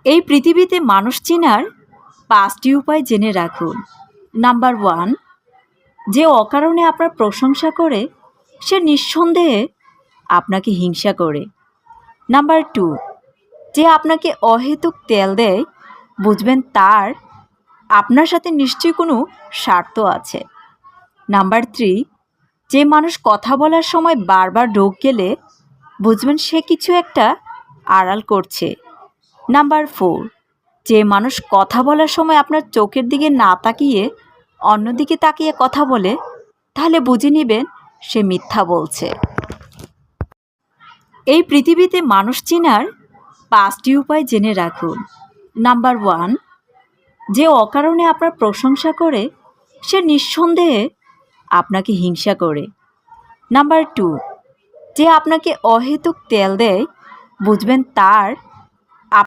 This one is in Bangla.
এই পৃথিবীতে মানুষ চেনার ৫টি উপায় জেনে রাখুন। নাম্বার 1, যে অকারণে আপনার প্রশংসা করে সে নিঃসন্দেহে আপনাকে হিংসা করে। নাম্বার 2, যে আপনাকে অহেতুক তেল দেয় বুঝবেন তার আপনার সাথে নিশ্চয়ই কোনো স্বার্থ আছে। নাম্বার 3, যে মানুষ কথা বলার সময় বারবার ঢোক গেলে বুঝবেন সে কিছু একটা আড়াল করছে। নাম্বার 4, যে মানুষ কথা বলার সময় আপনার চোখের দিকে না তাকিয়ে অন্যদিকে তাকিয়ে কথা বলে তাহলে বুঝে নেবেন সে মিথ্যা বলছে। এই পৃথিবীতে মানুষ চেনার 5টি উপায় জেনে রাখুন। নাম্বার 1, যে অকারণে আপনার প্রশংসা করে সে নিঃসন্দেহে আপনাকে হিংসা করে। নাম্বার 2, যে আপনাকে অহেতুক তেল দেয় বুঝবেন তার